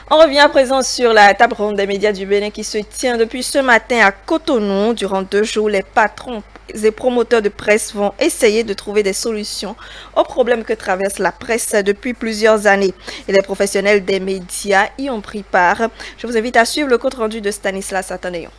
On revient à présent sur la table ronde des médias du Bénin qui se tient depuis ce matin à Cotonou. Durant 2 jours, les patrons et promoteurs de presse vont essayer de trouver des solutions aux problèmes que traverse la presse depuis plusieurs années. Et les professionnels des médias y ont pris part. Je vous invite à suivre le compte rendu de Stanislas Atanéon.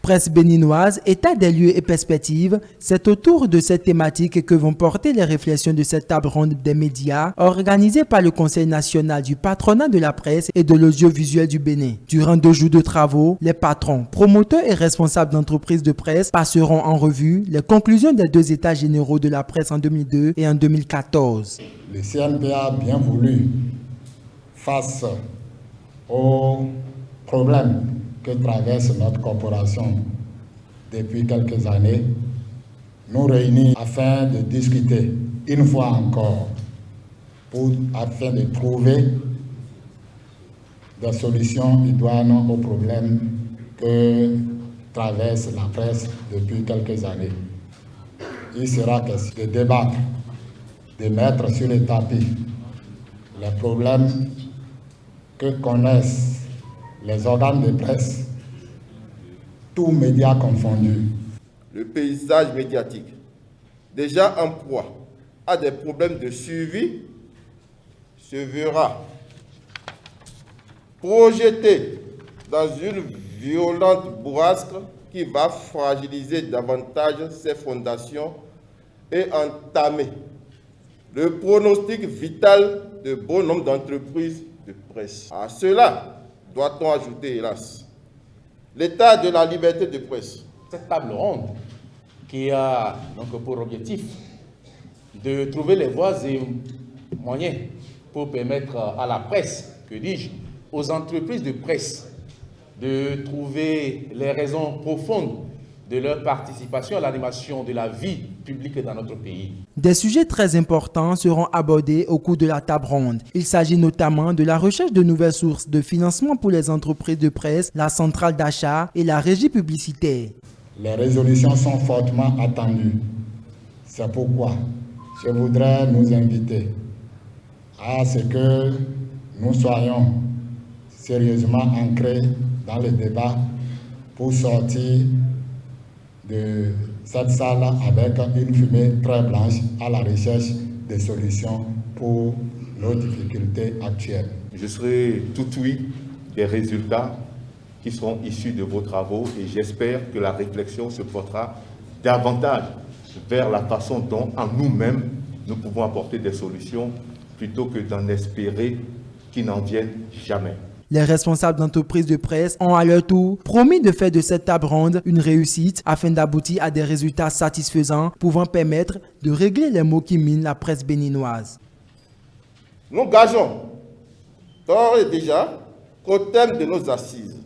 Presse béninoise, état des lieux et perspectives, c'est autour de cette thématique que vont porter les réflexions de cette table ronde des médias organisée par le Conseil national du patronat de la presse et de l'audiovisuel du Bénin. Durant 2 jours de travaux, les patrons, promoteurs et responsables d'entreprises de presse passeront en revue les conclusions des 2 états généraux de la presse en 2002 et en 2014. Le CNPA a bien voulu, face aux problèmes que traverse notre corporation depuis quelques années, nous réunir afin de discuter une fois encore, afin de trouver des solutions idoines aux problèmes que traverse la presse depuis quelques années. Il sera question de débattre, de mettre sur le tapis les problèmes que connaissent les organes de presse, tous médias confondus. Le paysage médiatique, déjà en proie à des problèmes de suivi, se verra projeté dans une violente bourrasque qui va fragiliser davantage ses fondations et entamer le pronostic vital de bon nombre d'entreprises de presse. À cela, doit-on ajouter, hélas, l'état de la liberté de presse. Cette table ronde qui a donc pour objectif de trouver les voies et moyens pour permettre à la presse, que dis-je, aux entreprises de presse de trouver les raisons profondes de leur participation à l'animation de la vie publique dans notre pays. Des sujets très importants seront abordés au cours de la table ronde. Il s'agit notamment de la recherche de nouvelles sources de financement pour les entreprises de presse, la centrale d'achat et la régie publicitaire. Les résolutions sont fortement attendues. C'est pourquoi je voudrais nous inviter à ce que nous soyons sérieusement ancrés dans le débat pour sortir de cette salle avec une fumée très blanche à la recherche de solutions pour nos difficultés actuelles. Je serai tout oui des résultats qui seront issus de vos travaux et j'espère que la réflexion se portera davantage vers la façon dont en nous-mêmes nous pouvons apporter des solutions plutôt que d'en espérer qu'ils n'en viennent jamais. Les responsables d'entreprises de presse ont à leur tour promis de faire de cette table ronde une réussite afin d'aboutir à des résultats satisfaisants pouvant permettre de régler les maux qui minent la presse béninoise. Nous gageons d'ores et déjà qu'au thème de nos assises,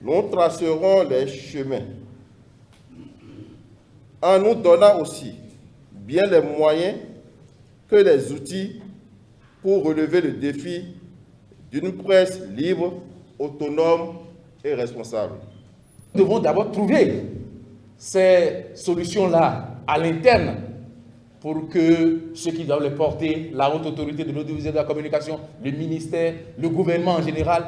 nous tracerons les chemins en nous donnant aussi bien les moyens que les outils pour relever le défi d'une presse libre, autonome et responsable. Nous devons d'abord trouver ces solutions-là à l'interne pour que ceux qui doivent les porter, la haute autorité de l'audiovisuel de la communication, le ministère, le gouvernement en général,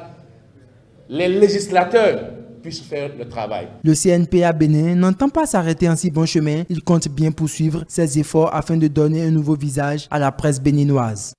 les législateurs puissent faire le travail. Le CNPA Bénin n'entend pas s'arrêter en si bon chemin. Il compte bien poursuivre ses efforts afin de donner un nouveau visage à la presse béninoise.